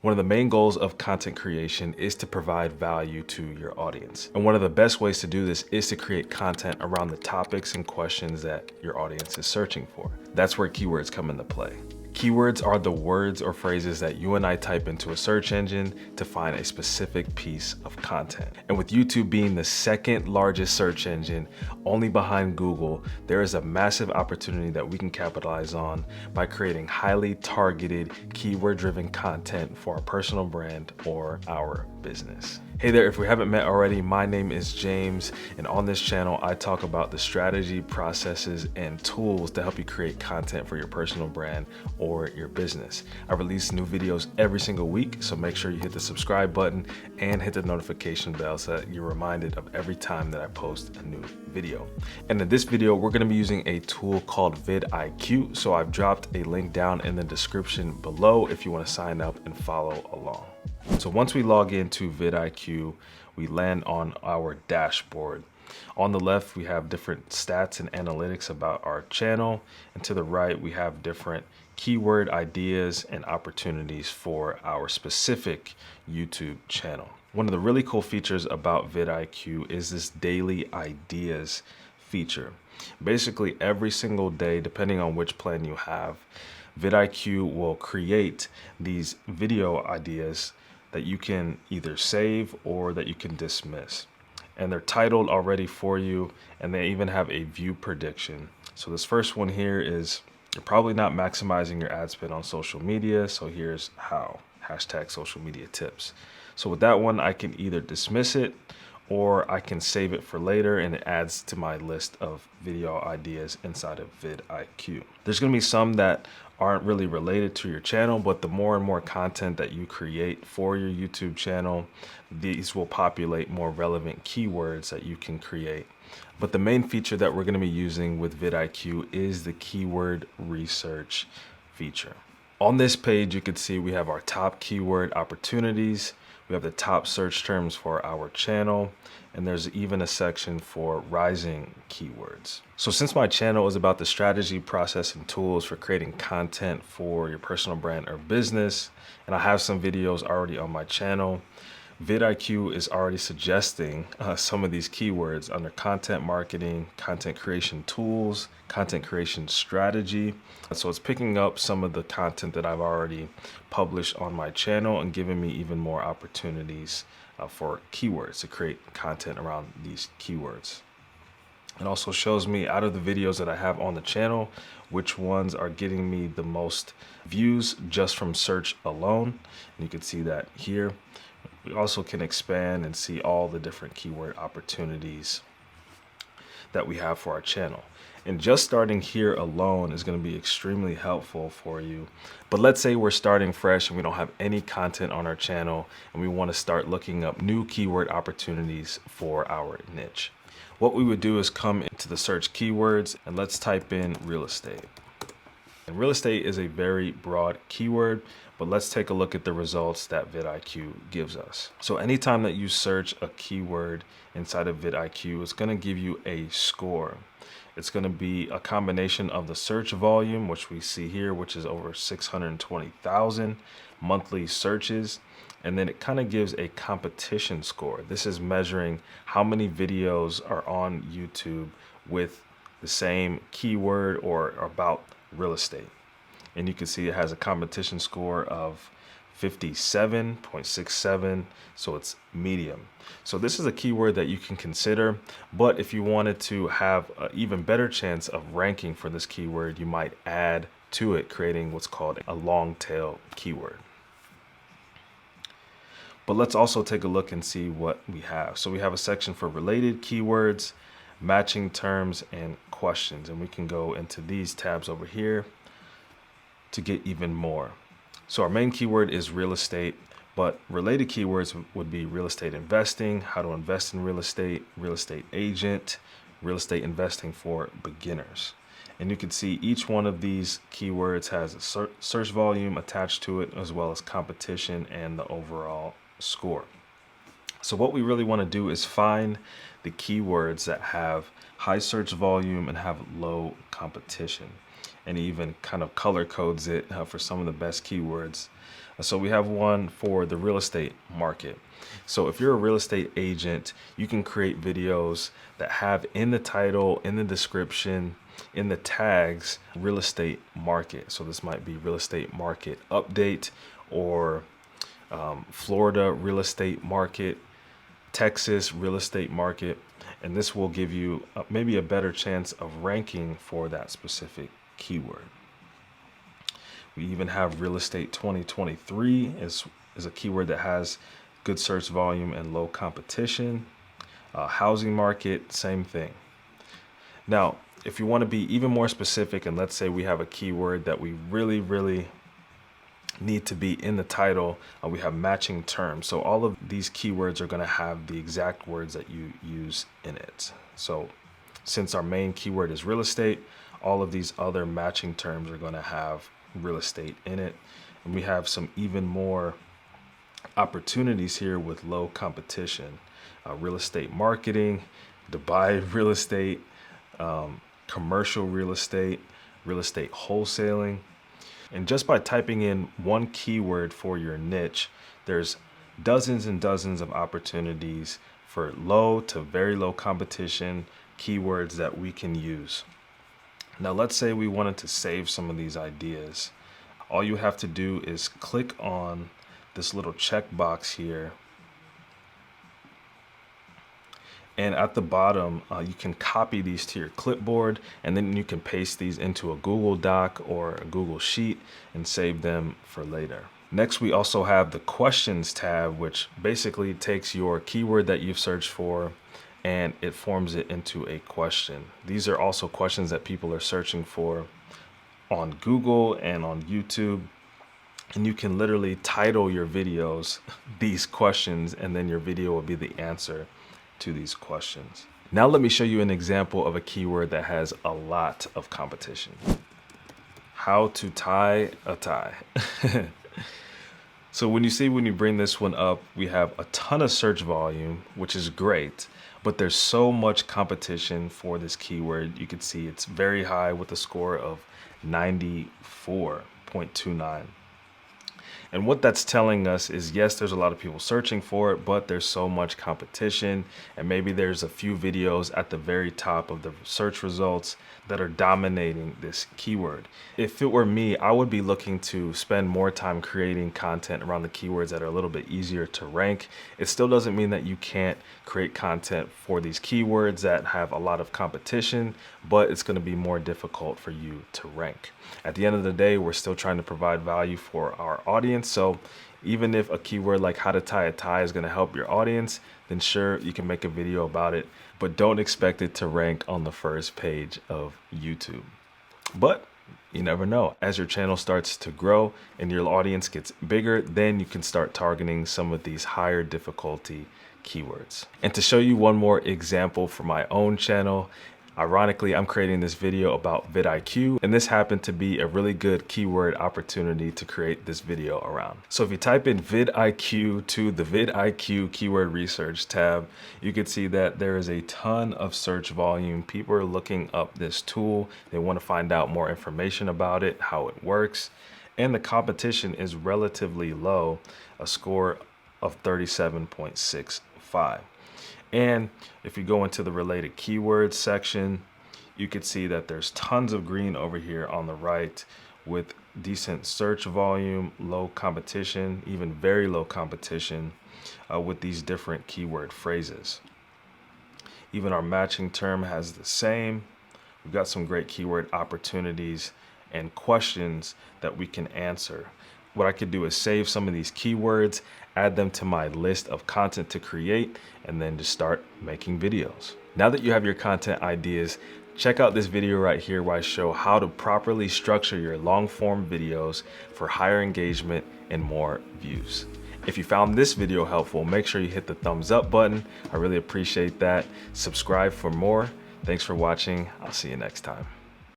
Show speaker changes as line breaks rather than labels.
One of the main goals of content creation is to provide value to your audience. And one of the best ways to do this is to create content around the topics and questions that your audience is searching for. That's where keywords come into play. Keywords are the words or phrases that you and I type into a search engine to find a specific piece of content. And with YouTube being the second largest search engine, only behind Google, there is a massive opportunity that we can capitalize on by creating highly targeted, keyword-driven content for our personal brand or our business. Hey there, if we haven't met already, my name is James, and on this channel, I talk about the strategy, processes, and tools to help you create content for your personal brand or your business. I release new videos every single week, so make sure you hit the subscribe button and hit the notification bell so that you're reminded of every time that I post a new video. And in this video, we're gonna be using a tool called VidIQ, so I've dropped a link down in the description below if you wanna sign up and follow along. So once we log into VidIQ, we land on our dashboard. On the left, we have different stats and analytics about our channel. And to the right, we have different keyword ideas and opportunities for our specific YouTube channel. One of the really cool features about VidIQ is this daily ideas feature. Basically, every single day, depending on which plan you have, VidIQ will create these video ideas that you can either save or that you can dismiss. And they're titled already for you, and they even have a view prediction. So this first one here is, you're probably not maximizing your ad spend on social media, so here's how, #socialmediatips. So with that one, I can either dismiss it or I can save it for later, and it adds to my list of video ideas inside of VidIQ. There's gonna be some that aren't really related to your channel, but the more and more content that you create for your YouTube channel, these will populate more relevant keywords that you can create. But the main feature that we're gonna be using with VidIQ is the keyword research feature. On this page, you can see we have our top keyword opportunities. We have the top search terms for our channel, and there's even a section for rising keywords. So since my channel is about the strategy, process, and tools for creating content for your personal brand or business, and I have some videos already on my channel, VidIQ is already suggesting some of these keywords under content marketing, content creation tools, content creation strategy. So it's picking up some of the content that I've already published on my channel and giving me even more opportunities for keywords to create content around these keywords. It also shows me out of the videos that I have on the channel, which ones are getting me the most views just from search alone. And you can see that here. We also can expand and see all the different keyword opportunities that we have for our channel. And just starting here alone is going to be extremely helpful for you. But let's say we're starting fresh and we don't have any content on our channel and we want to start looking up new keyword opportunities for our niche. What we would do is come into the search keywords and let's type in real estate. And real estate is a very broad keyword, but let's take a look at the results that VidIQ gives us. So anytime that you search a keyword inside of VidIQ, it's going to give you a score. It's going to be a combination of the search volume, which we see here, which is over 620,000 monthly searches. And then it kind of gives a competition score. This is measuring how many videos are on YouTube with the same keyword or about real estate. And you can see it has a competition score of 57.67, so it's medium. So this is a keyword that you can consider, but if you wanted to have an even better chance of ranking for this keyword, you might add to it, creating what's called a long tail keyword. But let's also take a look and see what we have. So we have a section for related keywords, matching terms, and questions. And we can go into these tabs over here to get even more. So our main keyword is real estate, but related keywords would be real estate investing, how to invest in real estate agent, real estate investing for beginners. And you can see each one of these keywords has a search volume attached to it, as well as competition and the overall score. So what we really want to do is find the keywords that have high search volume and have low competition, and even kind of color codes it for some of the best keywords So we have one for the real estate market. So if you're a real estate agent, you can create videos that have in the title, in the description, in the tags, real estate market. So this might be real estate market update, or Florida real estate market, Texas real estate market. And this will give you maybe a better chance of ranking for that specific keyword. We even have real estate 2023 is a keyword that has good search volume and low competition. Housing market, same thing. Now, if you want to be even more specific, and let's say we have a keyword that we really need to be in the title, we have matching terms. So all of these keywords are going to have the exact words that you use in it. So since our main keyword is real estate, all of these other matching terms are going to have real estate in it. And we have some even more opportunities here with low competition. Real estate marketing, Dubai real estate, commercial real estate wholesaling. And just by typing in one keyword for your niche, there's dozens and dozens of opportunities for low to very low competition keywords that we can use. Now, let's say we wanted to save some of these ideas. All you have to do is click on this little checkbox here. And at the bottom, you can copy these to your clipboard, and then you can paste these into a Google Doc or a Google Sheet and save them for later. Next, we also have the questions tab, which basically takes your keyword that you've searched for and it forms it into a question. These are also questions that people are searching for on Google and on YouTube. And you can literally title your videos these questions, and then your video will be the answer to these questions. Now let me show you an example of a keyword that has a lot of competition. How to tie a tie. So when you bring this one up, we have a ton of search volume, which is great, but there's so much competition for this keyword. You can see it's very high with a score of 94.29. And what that's telling us is, yes, there's a lot of people searching for it, but there's so much competition. And maybe there's a few videos at the very top of the search results that are dominating this keyword. If it were me, I would be looking to spend more time creating content around the keywords that are a little bit easier to rank. It still doesn't mean that you can't create content for these keywords that have a lot of competition, but it's going to be more difficult for you to rank. At the end of the day, we're still trying to provide value for our audience. So even if a keyword like how to tie a tie is going to help your audience, then sure, you can make a video about it, but don't expect it to rank on the first page of YouTube. But you never know. As your channel starts to grow and your audience gets bigger, then you can start targeting some of these higher difficulty keywords. And to show you one more example for my own channel, ironically, I'm creating this video about VidIQ, and this happened to be a really good keyword opportunity to create this video around. So if you type in VidIQ to the VidIQ keyword research tab, you can see that there is a ton of search volume. People are looking up this tool. They want to find out more information about it, how it works, and the competition is relatively low, a score of 37.65. And if you go into the related keywords section, you can see that there's tons of green over here on the right with decent search volume, low competition, even very low competition with these different keyword phrases. Even our matching term has the same. We've got some great keyword opportunities and questions that we can answer. What I could do is save some of these keywords, add them to my list of content to create, and then just start making videos. Now that you have your content ideas, check out this video right here where I show how to properly structure your long form videos for higher engagement and more views. If you found this video helpful, make sure you hit the thumbs up button. I really appreciate that. Subscribe for more. Thanks for watching. I'll see you next time.